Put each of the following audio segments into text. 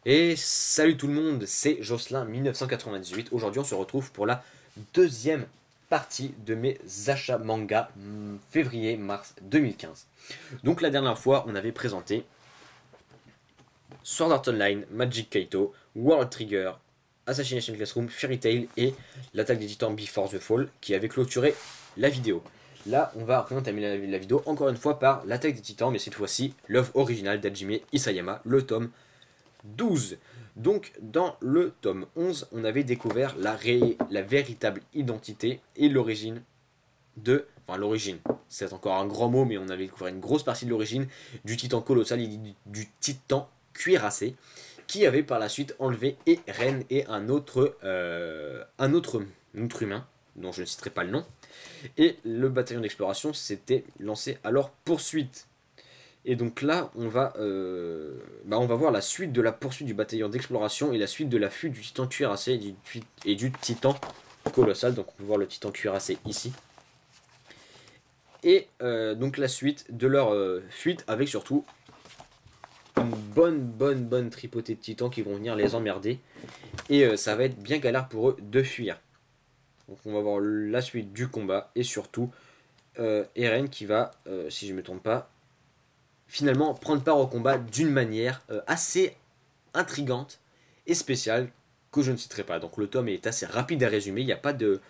Et salut tout le monde, c'est Jocelyn 1998. Aujourd'hui, on se retrouve pour la deuxième partie de mes achats manga février-mars 2015. Donc la dernière fois, on avait présenté Sword Art Online, Magic Kaito, World Trigger, Assassination Classroom, Fairy Tail et l'attaque des titans Before the Fall qui avait clôturé la vidéo. Là, on va entamer la vidéo encore une fois par l'attaque des titans, mais cette fois-ci l'œuvre originale d'Hajime Isayama, le tome 12. Donc, dans le tome 11, on avait découvert la véritable identité et l'origine de. Enfin, l'origine, c'est encore un grand mot, mais on avait découvert une grosse partie de l'origine du titan colossal et du titan cuirassé, qui avait par la suite enlevé Eren et un autre humain, dont je ne citerai pas le nom. Et le bataillon d'exploration s'était lancé à leur poursuite. Et donc là, on va voir la suite de la poursuite du bataillon d'exploration et la suite de la fuite du titan cuirassé et du titan colossal. Donc on peut voir le titan cuirassé ici. Et donc la suite de leur fuite avec surtout une bonne tripotée de titans qui vont venir les emmerder. Et ça va être bien galère pour eux de fuir. Donc on va voir la suite du combat et surtout Eren qui va, si je ne me trompe pas, finalement prendre part au combat d'une manière assez intrigante et spéciale que je ne citerai pas. Donc le tome est assez rapide à résumer, il n'y a pas de...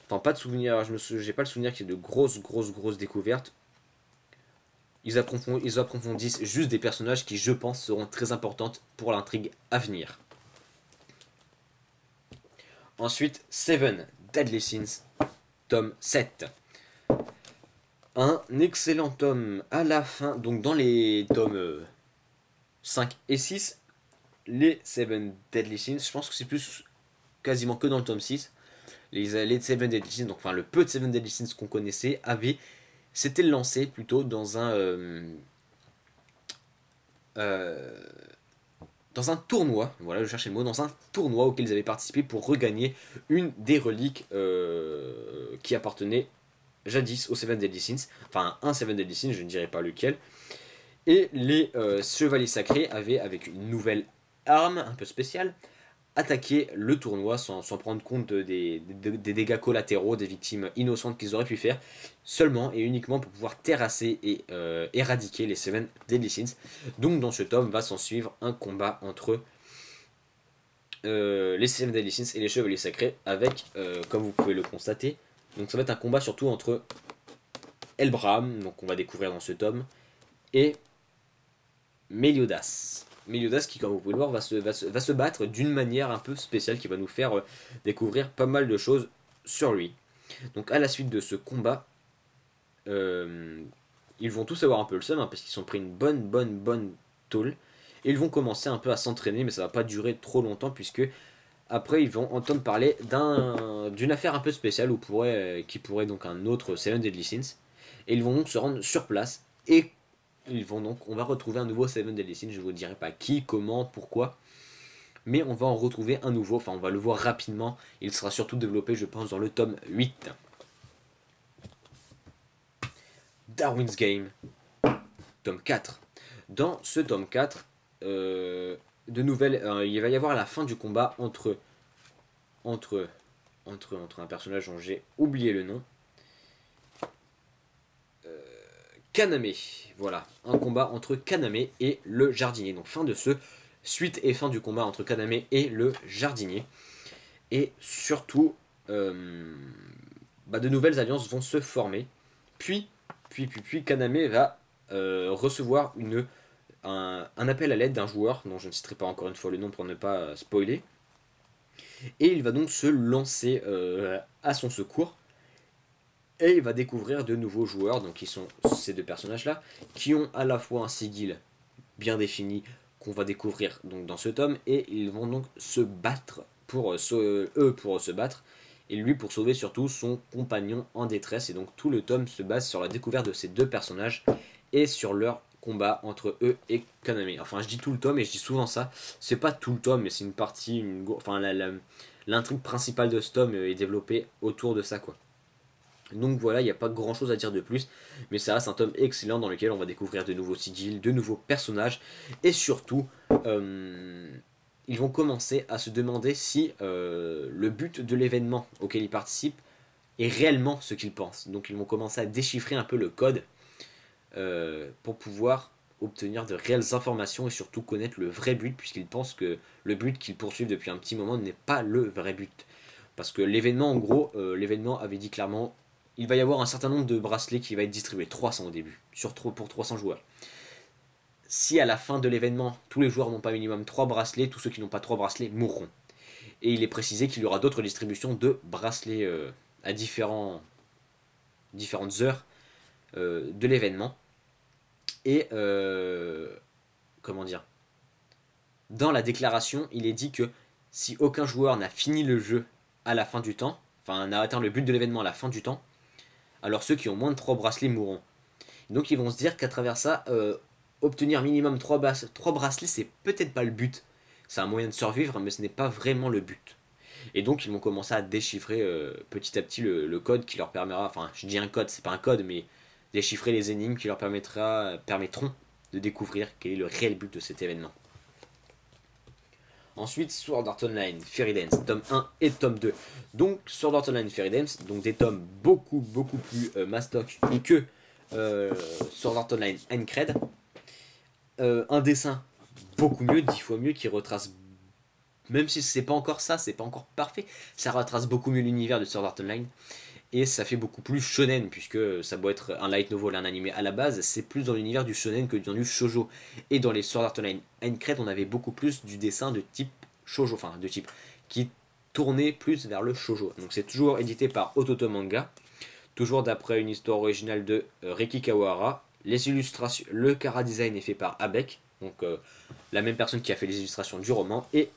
Enfin pas de souvenir, j'ai pas le souvenir qu'il y ait de grosses découvertes. Ils approfondissent juste des personnages qui je pense seront très importantes pour l'intrigue à venir. Ensuite, Seven Deadly Sins, tome 7. Un excellent tome à la fin, donc dans les tomes 5 et 6, les Seven Deadly Sins, je pense que c'est plus quasiment que dans le tome 6. Les Seven Deadly Sins, donc enfin le peu de Seven Deadly Sins qu'on connaissait, s'était lancé plutôt euh, dans un tournoi, voilà je cherchais le mot, dans un tournoi auquel ils avaient participé pour regagner une des reliques qui appartenait jadis aux Seven Deadly Sins, enfin un Seven Deadly Sins, je ne dirais pas lequel. Et les chevaliers sacrés avaient, avec une nouvelle arme un peu spéciale, attaqué le tournoi sans prendre compte des dégâts collatéraux, des victimes innocentes qu'ils auraient pu faire, seulement et uniquement pour pouvoir terrasser et éradiquer les Seven Deadly Sins. Donc dans ce tome va s'en suivre un combat entre les Seven Deadly Sins et les Chevaliers Sacrés, avec, comme vous pouvez le constater, donc ça va être un combat surtout entre Elbraham, donc on va découvrir dans ce tome, et Meliodas. Meliodas qui, comme vous pouvez le voir, va se battre d'une manière un peu spéciale qui va nous faire découvrir pas mal de choses sur lui. Donc à la suite de ce combat, euh, ils vont tous avoir un peu le seum hein, parce qu'ils sont pris une bonne tôle. Et ils vont commencer un peu à s'entraîner, mais ça va pas durer trop longtemps puisque après ils vont entendre parler d'une affaire un peu spéciale qui pourrait donc un autre Seven Deadly Sins. Et ils vont donc se rendre sur place et on va retrouver un nouveau Seven Deadly Sins, je ne vous dirai pas qui, comment, pourquoi, mais on va en retrouver un nouveau, enfin on va le voir rapidement, il sera surtout développé je pense dans le tome 8. Darwin's Game, tome 4. Dans ce tome 4, il va y avoir la fin du combat entre, entre un personnage dont j'ai oublié le nom, Kaname. Voilà, un combat entre Kaname et le jardinier. Donc fin de ce suite et fin du combat entre Kaname et le jardinier. Et surtout, de nouvelles alliances vont se former. Puis Kaname va recevoir un appel à l'aide d'un joueur, dont je ne citerai pas encore une fois le nom pour ne pas spoiler. Et il va donc se lancer à son secours. Et il va découvrir de nouveaux joueurs, donc qui sont ces deux personnages-là, qui ont à la fois un sigil bien défini qu'on va découvrir donc dans ce tome, et ils vont donc se battre eux pour se battre, et lui pour sauver surtout son compagnon en détresse. Et donc tout le tome se base sur la découverte de ces deux personnages et sur leur combat entre eux et Kaname. Enfin je dis tout le tome et je dis souvent ça, c'est pas tout le tome mais c'est une partie, enfin l'intrigue principale de ce tome est développée autour de ça quoi. Donc voilà, il n'y a pas grand chose à dire de plus, mais ça reste un tome excellent dans lequel on va découvrir de nouveaux sigils, de nouveaux personnages, et surtout ils vont commencer à se demander si le but de l'événement auquel ils participent est réellement ce qu'ils pensent. Donc ils vont commencer à déchiffrer un peu le code pour pouvoir obtenir de réelles informations et surtout connaître le vrai but, puisqu'ils pensent que le but qu'ils poursuivent depuis un petit moment n'est pas le vrai but. Parce que l'événement, en gros, l'événement avait dit clairement, il va y avoir un certain nombre de bracelets qui va être distribué, 300 au début, pour 300 joueurs. Si à la fin de l'événement, tous les joueurs n'ont pas minimum 3 bracelets, tous ceux qui n'ont pas 3 bracelets mourront. Et il est précisé qu'il y aura d'autres distributions de bracelets à différentes heures de l'événement. Et comment dire, dans la déclaration, il est dit que si aucun joueur n'a fini le jeu à la fin du temps, enfin n'a atteint le but de l'événement à la fin du temps, alors ceux qui ont moins de 3 bracelets mourront. Donc ils vont se dire qu'à travers ça, obtenir minimum 3 bracelets, c'est peut-être pas le but. C'est un moyen de survivre, mais ce n'est pas vraiment le but. Et donc ils vont commencer à déchiffrer petit à petit le code qui leur permettra, enfin je dis un code, c'est pas un code, mais déchiffrer les énigmes qui leur permettront de découvrir quel est le réel but de cet événement. Ensuite, Sword Art Online, Fairy Dance, tome 1 et tome 2. Donc, Sword Art Online, Fairy Dance, donc des tomes beaucoup plus mastoc que Sword Art Online Aincred. Un dessin beaucoup mieux, 10 fois mieux, qui retrace, même si c'est pas encore ça, c'est pas encore parfait, ça retrace beaucoup mieux l'univers de Sword Art Online. Et ça fait beaucoup plus shonen, puisque ça doit être un light novel, un animé à la base, c'est plus dans l'univers du shonen que dans du shoujo. Et dans les Sword Art Online Aincred, on avait beaucoup plus du dessin de type shoujo, enfin de type qui tournait plus vers le shoujo. Donc c'est toujours édité par Ototo Manga, toujours d'après une histoire originale de Reki Kawahara. Les illustrations, le chara design est fait par Abek, donc la même personne qui a fait les illustrations du roman, et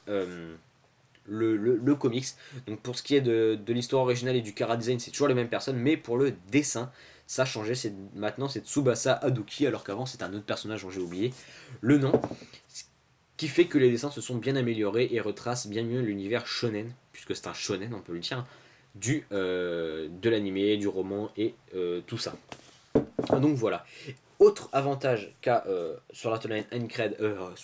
le comics. Donc pour ce qui est de l'histoire originale et du chara design, c'est toujours les mêmes personnes, mais pour le dessin, ça a changé. Maintenant c'est Tsubasa Haruki, alors qu'avant c'est un autre personnage dont j'ai oublié le nom. Ce qui fait que les dessins se sont bien améliorés et retracent bien mieux l'univers shonen, puisque c'est un shonen, on peut le dire, de l'animé, du roman et tout ça. Donc voilà. Autre avantage qu'a sur la Online Aincred,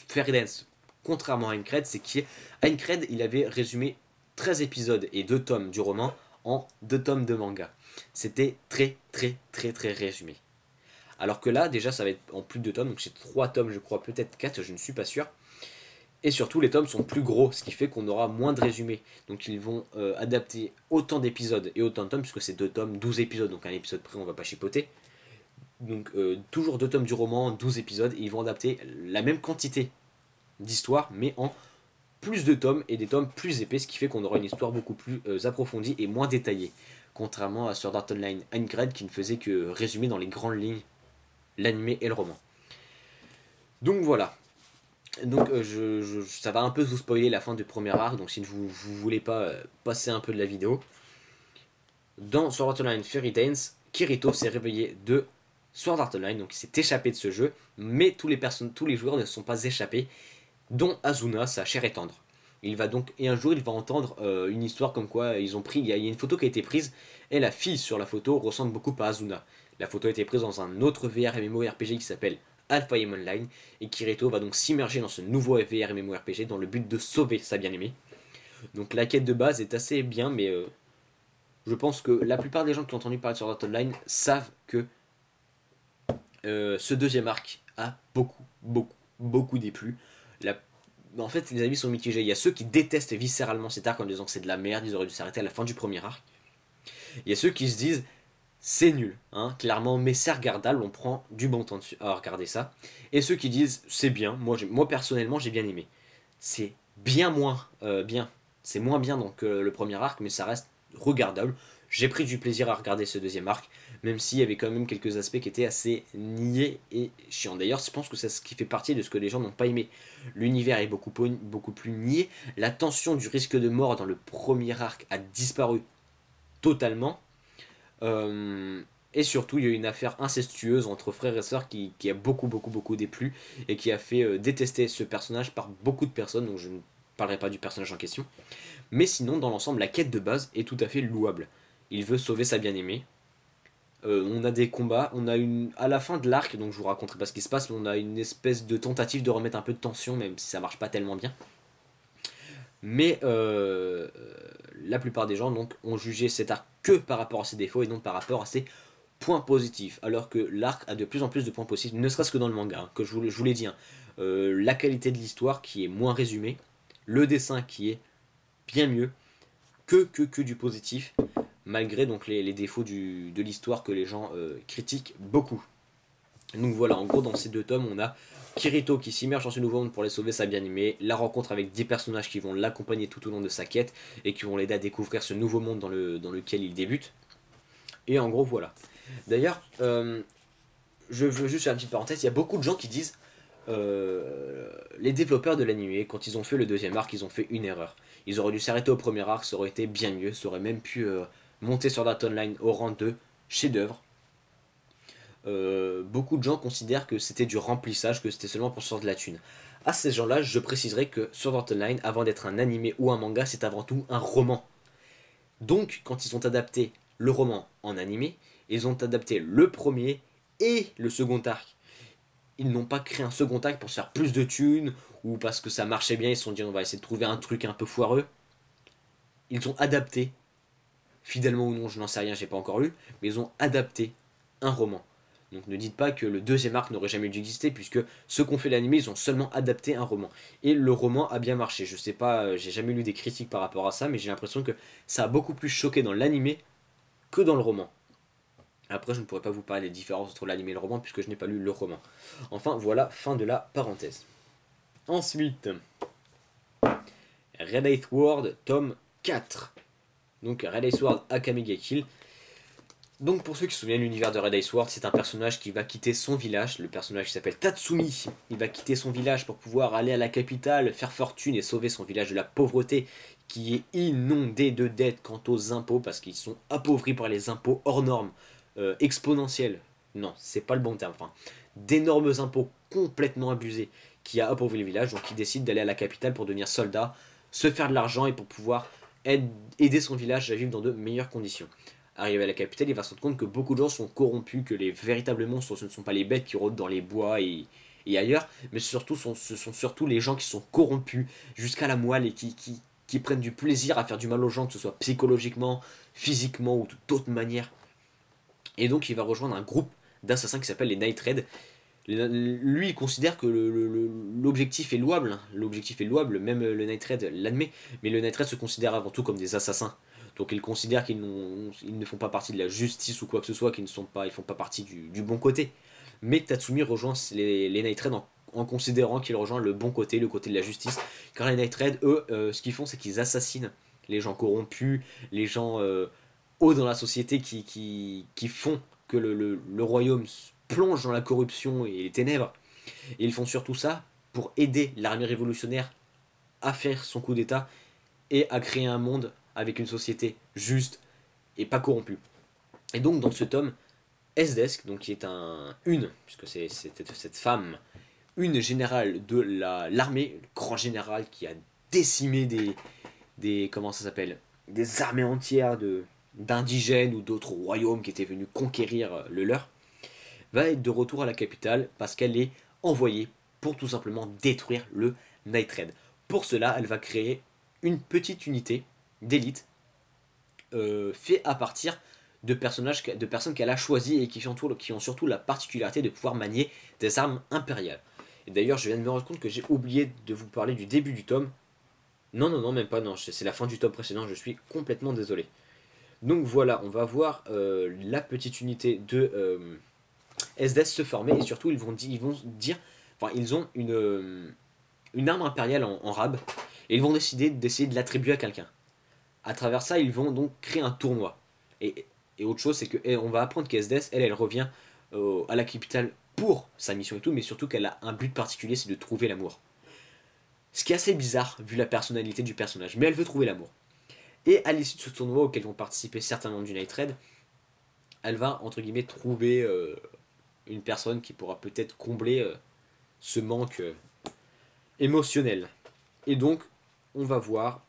Fairy Dance, contrairement à Aincred, c'est qu'Aincred, il avait résumé 13 épisodes et 2 tomes du roman en 2 tomes de manga. C'était très résumé. Alors que là, déjà, ça va être en plus de 2 tomes, donc c'est 3 tomes, je crois, peut-être 4, je ne suis pas sûr. Et surtout, les tomes sont plus gros, ce qui fait qu'on aura moins de résumés. Donc ils vont adapter autant d'épisodes et autant de tomes, puisque c'est 2 tomes, 12 épisodes, donc un épisode près, on va pas chipoter. Donc toujours 2 tomes du roman, 12 épisodes, et ils vont adapter la même quantité d'histoire, mais en plus de tomes et des tomes plus épais, ce qui fait qu'on aura une histoire beaucoup plus approfondie et moins détaillée. Contrairement à Sword Art Online Aincred qui ne faisait que résumer dans les grandes lignes l'animé et le roman. Donc voilà. Donc ça va un peu vous spoiler la fin du premier arc, donc si vous voulez pas passer un peu de la vidéo. Dans Sword Art Online Fairy Dance, Kirito s'est réveillé de Sword Art Online, donc il s'est échappé de ce jeu, mais tous les joueurs ne sont pas échappés, dont Azuna, sa chère et tendre. Et un jour il va entendre une histoire comme quoi ils ont pris, il y a une photo qui a été prise, et la fille sur la photo ressemble beaucoup à Azuna. La photo a été prise dans un autre VR MMORPG qui s'appelle Alpha Game Online, et Kirito va donc s'immerger dans ce nouveau VR MMORPG dans le but de sauver sa bien-aimée. Donc la quête de base est assez bien, mais je pense que la plupart des gens qui ont entendu parler de Sword Art Online savent que ce deuxième arc a beaucoup déplu. En fait, les avis sont mitigés. Il y a ceux qui détestent viscéralement cet arc en disant que c'est de la merde, ils auraient dû s'arrêter à la fin du premier arc. Il y a ceux qui se disent c'est nul, hein, clairement, mais c'est regardable, on prend du bon temps à regarder ça. Et ceux qui disent c'est bien, moi personnellement j'ai bien aimé. C'est bien moins bien, c'est moins bien donc le premier arc, mais ça reste regardable. J'ai pris du plaisir à regarder ce deuxième arc, même s'il y avait quand même quelques aspects qui étaient assez niais et chiants. D'ailleurs, je pense que c'est ce qui fait partie de ce que les gens n'ont pas aimé. L'univers est beaucoup plus niais, la tension du risque de mort dans le premier arc a disparu totalement. Et surtout, il y a eu une affaire incestueuse entre frères et sœurs qui a beaucoup déplu et qui a fait détester ce personnage par beaucoup de personnes, donc je ne parlerai pas du personnage en question. Mais sinon, dans l'ensemble, la quête de base est tout à fait louable. Il veut sauver sa bien-aimée. On a des combats, on a à la fin de l'arc, donc je vous raconterai pas ce qui se passe, mais on a une espèce de tentative de remettre un peu de tension, même si ça marche pas tellement bien. Mais la plupart des gens donc, ont jugé cet arc que par rapport à ses défauts et non par rapport à ses points positifs. Alors que l'arc a de plus en plus de points positifs, ne serait-ce que dans le manga, hein, que je vous l'ai dit. Hein. La qualité de l'histoire qui est moins résumée, le dessin qui est bien mieux, que du positif, malgré donc les défauts de l'histoire que les gens critiquent beaucoup. Donc voilà, en gros, dans ces deux tomes, on a Kirito qui s'immerge dans ce nouveau monde pour les sauver, sa bien-aimée, la rencontre avec 10 personnages qui vont l'accompagner tout au long de sa quête et qui vont l'aider à découvrir ce nouveau monde dans lequel il débute. Et en gros, voilà. D'ailleurs, je veux juste faire une petite parenthèse, il y a beaucoup de gens qui disent les développeurs de l'anime, quand ils ont fait le deuxième arc, ils ont fait une erreur. Ils auraient dû s'arrêter au premier arc, ça aurait été bien mieux, ça aurait même pu monter sur Dart Online au rang de chef-d'œuvre. Beaucoup de gens considèrent que c'était du remplissage, que c'était seulement pour sortir de la thune. À ces gens-là, je préciserai que Sword Art Online, avant d'être un animé ou un manga, c'est avant tout un roman. Donc, quand ils ont adapté le roman en animé, ils ont adapté le premier et le second arc. Ils n'ont pas créé un second arc pour se faire plus de thunes ou parce que ça marchait bien, ils se sont dit on va essayer de trouver un truc un peu foireux. Ils ont adapté, fidèlement ou non, je n'en sais rien, j'ai pas encore lu, mais ils ont adapté un roman. Donc ne dites pas que le deuxième arc n'aurait jamais dû exister, puisque ceux qui ont fait l'anime, ils ont seulement adapté un roman. Et le roman a bien marché. Je sais pas, j'ai jamais lu des critiques par rapport à ça, mais j'ai l'impression que ça a beaucoup plus choqué dans l'anime que dans le roman. Après, je ne pourrais pas vous parler des différences entre l'anime et le roman, puisque je n'ai pas lu le roman. Enfin, voilà, fin de la parenthèse. Ensuite, Red Eighth World, tome 4. Donc Red Ice World Akame ga Kill. Donc pour ceux qui se souviennent de l'univers de Red Ice World, c'est un personnage qui va quitter son village, le personnage qui s'appelle Tatsumi. Il va quitter son village pour pouvoir aller à la capitale, faire fortune et sauver son village de la pauvreté qui est inondé de dettes quant aux impôts parce qu'ils sont appauvris par les impôts hors normes, exponentiels. Non, c'est pas le bon terme. Enfin, d'énormes impôts complètement abusés qui a appauvri le village, donc il décide d'aller à la capitale pour devenir soldat, se faire de l'argent et pour pouvoir aider son village à vivre dans de meilleures conditions. Arrivé à la capitale, il va se rendre compte que beaucoup de gens sont corrompus, que les véritables monstres, ce ne sont pas les bêtes qui rôdent dans les bois et ailleurs, mais ce sont surtout les gens qui sont corrompus jusqu'à la moelle et qui prennent du plaisir à faire du mal aux gens, que ce soit psychologiquement, physiquement ou de toute autre manière. Et donc il va rejoindre un groupe d'assassins qui s'appelle les Night Raid. Lui, il considère que l'objectif est louable. Hein. L'objectif est louable, même le Night Raid l'admet. Mais le Night Raid se considère avant tout comme des assassins. Donc il considère qu'ils ne font pas partie de la justice ou quoi que ce soit, qu'ils ne font pas partie du bon côté. Mais Tatsumi rejoint les Night Raid en considérant qu'il rejoint le bon côté, le côté de la justice. Car les Night Raid, eux, ce qu'ils font, c'est qu'ils assassinent les gens corrompus, les gens hauts dans la société qui font que le royaume plonge dans la corruption et les ténèbres. Et ils font surtout ça pour aider l'armée révolutionnaire à faire son coup d'état et à créer un monde avec une société juste et pas corrompue. Et donc dans ce tome, S-Desk, donc qui est puisque c'est cette femme, une générale de l'armée, le grand général qui a décimé comment ça s'appelle, des armées entières d'indigènes ou d'autres royaumes qui étaient venus conquérir le leur, va être de retour à la capitale parce qu'elle est envoyée pour tout simplement détruire le Night Raid. Pour cela, elle va créer une petite unité d'élite fait à partir de personnes qu'elle a choisies et qui ont surtout la particularité de pouvoir manier des armes impériales. Et d'ailleurs, je viens de me rendre compte que j'ai oublié de vous parler du début du tome. Non, non, non, même pas, non, c'est la fin du tome précédent, je suis complètement désolé. Donc voilà, on va voir la petite unité de SDS se former et surtout ils vont dire, enfin ils ont une arme impériale en rab et ils vont décider d'essayer de l'attribuer à quelqu'un. À travers ça, ils vont donc créer un tournoi. Et autre chose, c'est qu'on va apprendre qu'SDS, elle revient à la capitale pour sa mission et tout, mais surtout qu'elle a un but particulier, c'est de trouver l'amour. Ce qui est assez bizarre, vu la personnalité du personnage, mais elle veut trouver l'amour. Et à l'issue de ce tournoi, auquel vont participer certains membres du Night Raid, elle va, entre guillemets, trouver une personne qui pourra peut-être combler ce manque émotionnel. Et donc, on va voir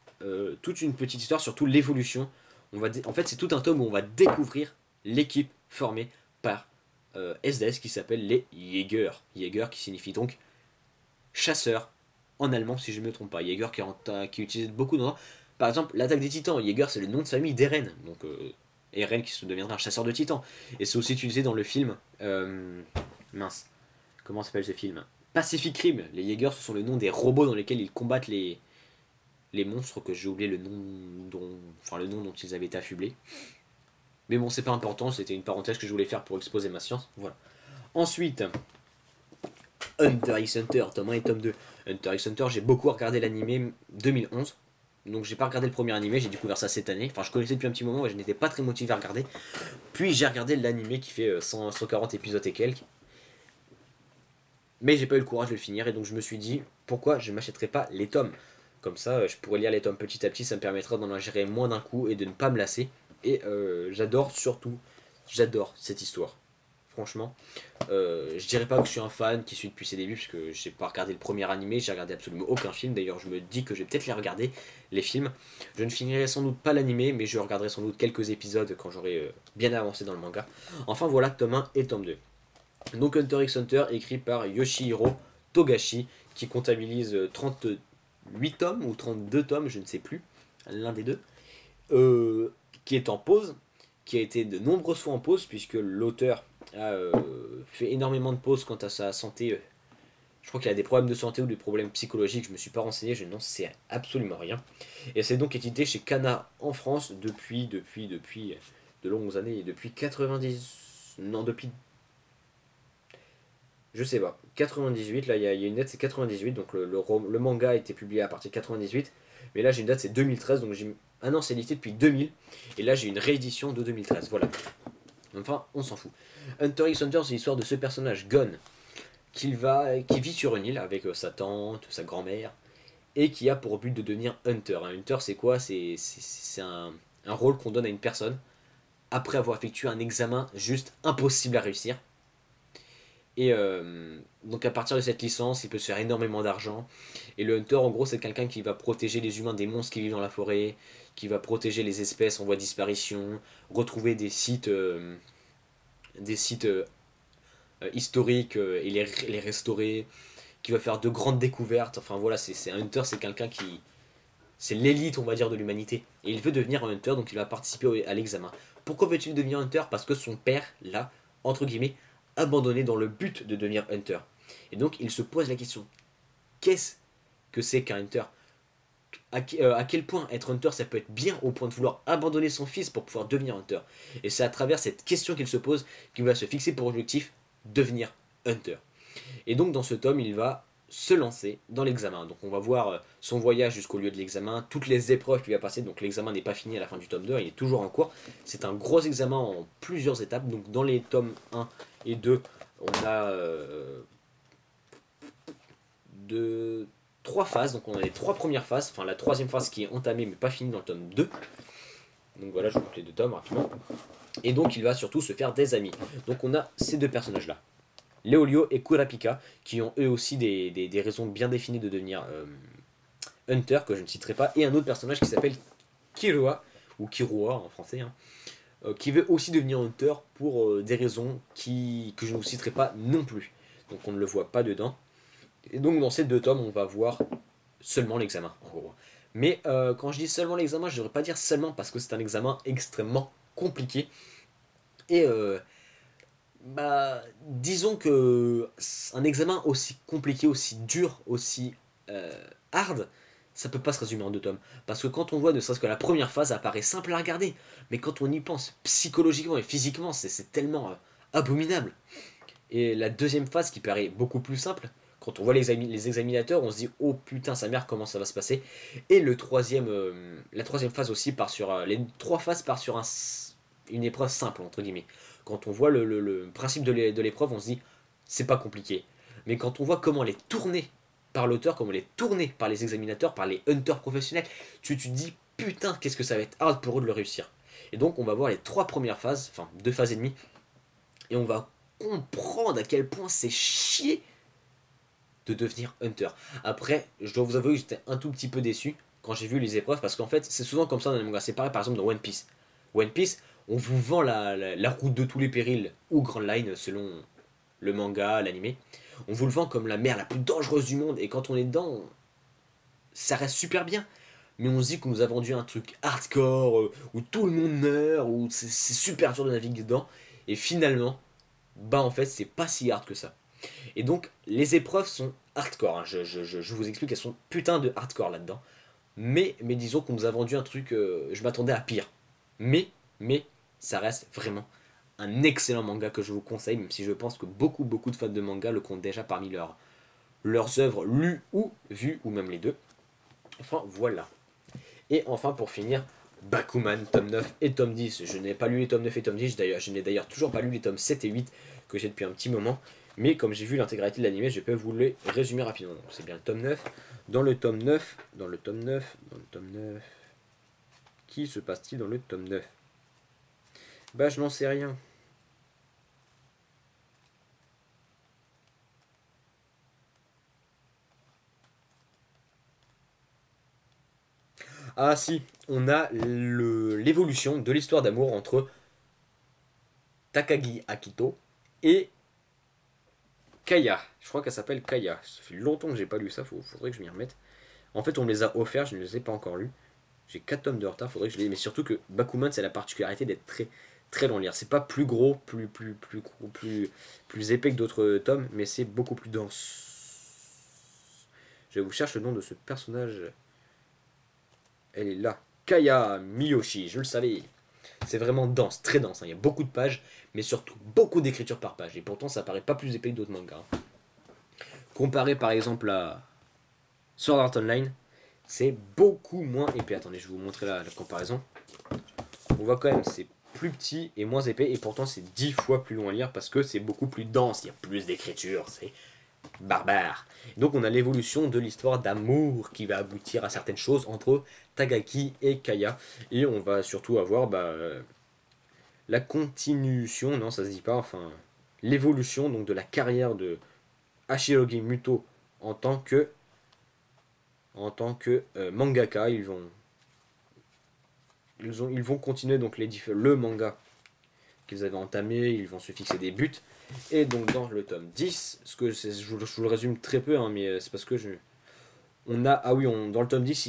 toute une petite histoire, surtout l'évolution. En fait, c'est tout un tome où on va découvrir l'équipe formée par SDS qui s'appelle les Jäger. Jäger qui signifie donc chasseur en allemand si je ne me trompe pas. Jäger qui utilise beaucoup de par exemple l'attaque des titans. Jäger c'est le nom de famille d'Eren. Donc Eren qui se deviendra un chasseur de titans. Et c'est aussi utilisé dans le film mince. Comment s'appelle ce film? Pacific Rim. Les Jaegers, ce sont le nom des robots dans lesquels ils combattent les monstres que j'ai oublié le nom dont ils avaient été affublés. Mais bon, c'est pas important, c'était une parenthèse que je voulais faire pour exposer ma science. Voilà. Ensuite, Hunter x Hunter, tome 1 et tome 2. Hunter x Hunter, j'ai beaucoup regardé l'animé 2011. Donc j'ai pas regardé le premier animé, j'ai découvert ça cette année. Enfin, je connaissais depuis un petit moment et je n'étais pas très motivé à regarder. Puis j'ai regardé l'animé qui fait 140 épisodes et quelques. Mais j'ai pas eu le courage de le finir et donc je me suis dit pourquoi je m'achèterais pas les tomes. Comme ça, je pourrais lire les tomes petit à petit, ça me permettra d'en ingérer moins d'un coup et de ne pas me lasser. Et j'adore cette histoire. Franchement, je dirais pas que je suis un fan qui suit depuis ses débuts, parce que j'ai pas regardé le premier animé, j'ai regardé absolument aucun film. D'ailleurs, je me dis que je vais peut-être les regarder, les films. Je ne finirai sans doute pas l'animé, mais je regarderai sans doute quelques épisodes quand j'aurai bien avancé dans le manga. Enfin voilà, tome 1 et tome 2. Donc Hunter x Hunter, écrit par Yoshihiro Togashi, qui comptabilise 38 tomes ou 32 tomes, je ne sais plus, l'un des deux, qui est en pause, qui a été de nombreuses fois en pause, puisque l'auteur a fait énormément de pauses quant à sa santé. Je crois qu'il a des problèmes de santé ou des problèmes psychologiques, je ne me suis pas renseigné, je n'en sais absolument rien. Et c'est donc édité chez Kana en France depuis de longues années, depuis 90... Non, depuis je sais pas, 98, là il y a une date c'est 98, donc le manga a été publié à partir de 98, mais là j'ai une date c'est 2013, donc j'ai... Ah non c'est édité depuis 2000, et là j'ai une réédition de 2013, voilà. Enfin, on s'en fout. Hunter x Hunter c'est l'histoire de ce personnage, Gon, qui vit sur une île avec sa tante, sa grand-mère, et qui a pour but de devenir Hunter. Un Hunter c'est quoi? C'est un rôle qu'on donne à une personne après avoir effectué un examen juste impossible à réussir. Et donc à partir de cette licence, il peut se faire énormément d'argent. Et le hunter, en gros, c'est quelqu'un qui va protéger les humains des monstres qui vivent dans la forêt, qui va protéger les espèces en voie de disparition, retrouver des sites historiques et les restaurer, qui va faire de grandes découvertes. Enfin voilà, c'est un hunter, c'est quelqu'un qui... C'est l'élite, on va dire, de l'humanité. Et il veut devenir un hunter, donc il va participer à l'examen. Pourquoi veut-il devenir hunter? Parce que son père l'a, entre guillemets, abandonné dans le but de devenir hunter. Et donc il se pose la question, qu'est-ce que c'est qu'un hunter? À quel point être hunter ça peut être bien au point de vouloir abandonner son fils pour pouvoir devenir hunter? Et c'est à travers cette question qu'il se pose qu'il va se fixer pour objectif devenir hunter. Et donc dans ce tome il va se lancer dans l'examen. Donc on va voir son voyage jusqu'au lieu de l'examen, toutes les épreuves qu'il va passer. Donc l'examen n'est pas fini à la fin du tome 2, il est toujours en cours. C'est un gros examen en plusieurs étapes. Donc dans les tomes 1 et 2, on a trois phases. Donc on a les trois premières phases, enfin la troisième phase qui est entamée mais pas finie dans le tome 2. Donc voilà, je vous montre les deux tomes rapidement. Et donc il va surtout se faire des amis. Donc on a ces deux personnages là. Leolio et Kurapika, qui ont eux aussi des raisons bien définies de devenir Hunter, que je ne citerai pas, et un autre personnage qui s'appelle Kirua, ou Kirua en français, hein, qui veut aussi devenir Hunter pour des raisons que je ne vous citerai pas non plus. Donc on ne le voit pas dedans. Et donc dans ces deux tomes, on va voir seulement l'examen, en gros. Mais quand je dis seulement l'examen, je ne devrais pas dire seulement, parce que c'est un examen extrêmement compliqué. Et disons que un examen aussi compliqué, aussi dur, aussi hard, ça peut pas se résumer en deux tomes. Parce que quand on voit ne serait-ce que la première phase, ça paraît simple à regarder. Mais quand on y pense psychologiquement et physiquement, c'est tellement abominable. Et la deuxième phase qui paraît beaucoup plus simple, quand on voit les examinateurs, on se dit oh putain sa mère comment ça va se passer. Et la troisième phase aussi part sur les trois phases part sur une épreuve simple entre guillemets. Quand on voit le principe de l'épreuve, on se dit c'est pas compliqué. Mais quand on voit comment elle est tournée par l'auteur, comment elle est tournée par les examinateurs, par les hunters professionnels, tu te dis putain qu'est-ce que ça va être hard pour eux de le réussir. Et donc on va voir les trois premières phases, enfin 2 phases et demie, et on va comprendre à quel point c'est chier de devenir hunter. Après, je dois vous avouer que j'étais un tout petit peu déçu quand j'ai vu les épreuves, parce qu'en fait c'est souvent comme ça dans les mangas. C'est pareil par exemple dans One Piece. One Piece, On vous vend la route de tous les périls, ou Grand Line selon le manga, l'animé. On vous le vend comme la mer la plus dangereuse du monde, et quand on est dedans, ça reste super bien. Mais on se dit qu'on nous a vendu un truc hardcore, où tout le monde meurt, où c'est super dur de naviguer dedans. Et finalement, bah en fait, c'est pas si hard que ça. Et donc, les épreuves sont hardcore. Hein. Je vous explique, elles sont putain de hardcore là-dedans. Mais disons qu'on nous a vendu un truc, je m'attendais à pire. Mais, ça reste vraiment un excellent manga que je vous conseille, même si je pense que beaucoup de fans de manga le comptent déjà parmi leurs œuvres lues ou vues, ou même les deux. Enfin, voilà. Et enfin, pour finir, Bakuman, tome 9 et tome 10. Je n'ai pas lu les tomes 9 et tome 10, je n'ai d'ailleurs toujours pas lu les tomes 7 et 8 que j'ai depuis un petit moment. Mais comme j'ai vu l'intégralité de l'anime, je peux vous les résumer rapidement. C'est bien le tome 9. Dans le tome 9, qui se passe-t-il dans le tome 9? Bah, je n'en sais rien. Ah si, on a l'évolution de l'histoire d'amour entre Takagi Akito et Kaya. Je crois qu'elle s'appelle Kaya. Ça fait longtemps que j'ai pas lu ça, faudrait que je m'y remette. En fait, on me les a offerts, je ne les ai pas encore lus. J'ai 4 tomes de retard, faudrait que je les. Mais surtout que Bakuman, c'est la particularité d'être très long à lire. C'est pas plus gros, plus épais que d'autres tomes, mais c'est beaucoup plus dense. Je vous cherche le nom de ce personnage. Elle est là. Kaya Miyoshi, je le savais. C'est vraiment dense, très dense. Hein. Il y a beaucoup de pages, mais surtout beaucoup d'écriture par page. Et pourtant, ça paraît pas plus épais que d'autres mangas. Hein. Comparé par exemple à Sword Art Online, c'est beaucoup moins épais. Attendez, je vais vous montrer la comparaison. On voit quand même, c'est plus petit et moins épais, et pourtant c'est 10 fois plus long à lire parce que c'est beaucoup plus dense, il y a plus d'écriture, c'est barbare. Donc on a l'évolution de l'histoire d'amour qui va aboutir à certaines choses entre Tagaki et Kaya, et on va surtout avoir la continuation, non ça se dit pas, enfin l'évolution donc de la carrière de Hashirogi Muto en tant que mangaka. Ils vont continuer donc le manga qu'ils avaient entamé, ils vont se fixer des buts. Et donc dans le tome 10, je vous le résume très peu, hein, mais c'est parce que dans le tome 10,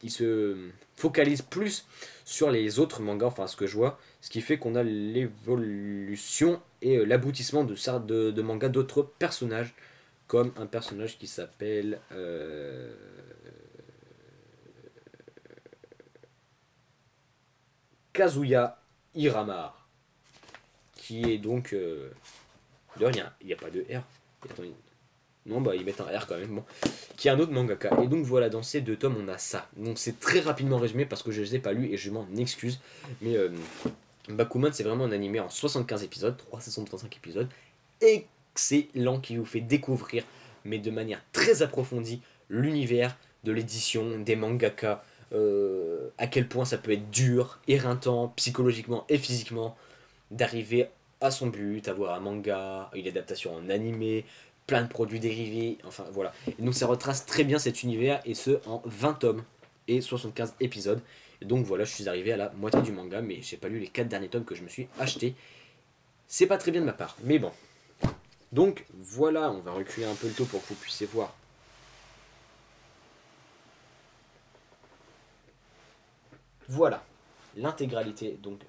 il se focalise plus sur les autres mangas, enfin ce que je vois, ce qui fait qu'on a l'évolution et l'aboutissement de mangas d'autres personnages, comme un personnage qui s'appelle Kazuya Hiramar, qui est donc de rien, il n'y a pas de R. Attends, non, bah ils mettent un R quand même, bon. Qui est un autre mangaka. Et donc voilà, dans ces deux tomes, on a ça. Donc c'est très rapidement résumé parce que je ne les ai pas lus et je m'en excuse. Mais Bakuman, c'est vraiment un animé en 75 épisodes, 335 épisodes. Excellent, qui vous fait découvrir, mais de manière très approfondie, l'univers de l'édition, des mangaka, à quel point ça peut être dur, éreintant, psychologiquement et physiquement, d'arriver à son but, avoir un manga, une adaptation en animé, plein de produits dérivés, enfin voilà. Et donc ça retrace très bien cet univers, et ce en 20 tomes et 75 épisodes. Et donc voilà, je suis arrivé à la moitié du manga, mais j'ai pas lu les 4 derniers tomes que je me suis acheté. C'est pas très bien de ma part, mais bon. Donc voilà, on va reculer un peu le taux pour que vous puissiez voir. Voilà, l'intégralité donc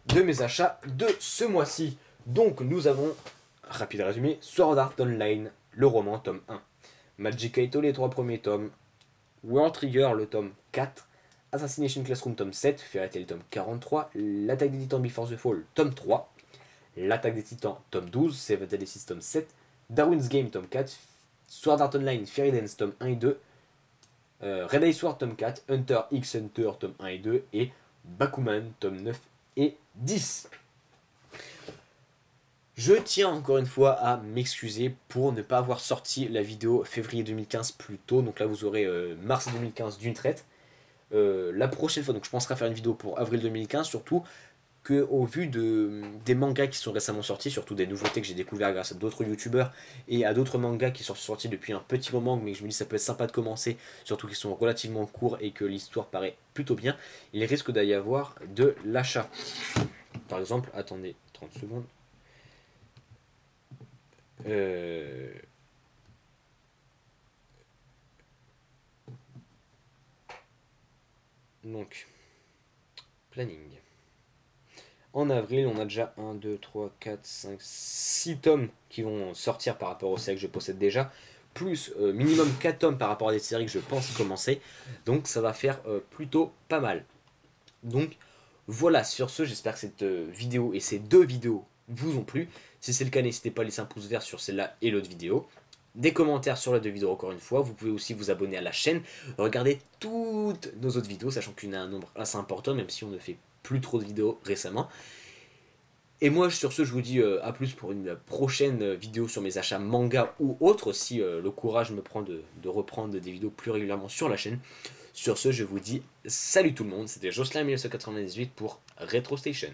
de mes achats de ce mois-ci. Donc nous avons, rapide résumé, Sword Art Online, le roman, tome 1. Magic Kaito, les 3 premiers tomes. World Trigger, le tome 4. Assassination Classroom, tome 7. Fairy Tail, tome 43. L'attaque des titans Before the Fall, tome 3. L'attaque des titans, tome 12. Seven Deadly Sins, tome 7. Darwin's Game, tome 4. Sword Art Online, Fairy Dance, tome 1 et 2. Red Eye Sword, tome 4. Hunter x Hunter, tome 1 et 2. Et Bakuman, tome 9 et 10. Je tiens encore une fois à m'excuser pour ne pas avoir sorti la vidéo février 2015 plus tôt. Donc là, vous aurez mars 2015 d'une traite. La prochaine fois, donc je penserai à faire une vidéo pour avril 2015 surtout. que au vu des mangas qui sont récemment sortis, surtout des nouveautés que j'ai découvert grâce à d'autres youtubeurs et à d'autres mangas qui sont sortis depuis un petit moment, mais que je me dis ça peut être sympa de commencer, surtout qu'ils sont relativement courts et que l'histoire paraît plutôt bien, il risque d'y avoir de l'achat. Par exemple, attendez 30 secondes. Euh, donc, planning. En avril, on a déjà 1, 2, 3, 4, 5, 6 tomes qui vont sortir par rapport aux séries que je possède déjà, plus minimum 4 tomes par rapport à des séries que je pense commencer. Donc ça va faire plutôt pas mal. Donc voilà, sur ce, j'espère que cette vidéo et ces deux vidéos vous ont plu. Si c'est le cas, n'hésitez pas à laisser un pouce vert sur celle-là et l'autre vidéo. Des commentaires sur les deux vidéos encore une fois. Vous pouvez aussi vous abonner à la chaîne, regarder toutes nos autres vidéos, sachant qu'il y en a un nombre assez important, même si on ne fait plus trop de vidéos récemment. Et moi, sur ce, je vous dis à plus pour une prochaine vidéo sur mes achats manga ou autres, si le courage me prend de reprendre des vidéos plus régulièrement sur la chaîne. Sur ce, je vous dis salut tout le monde, c'était Jocelyn1998 pour Retro Station.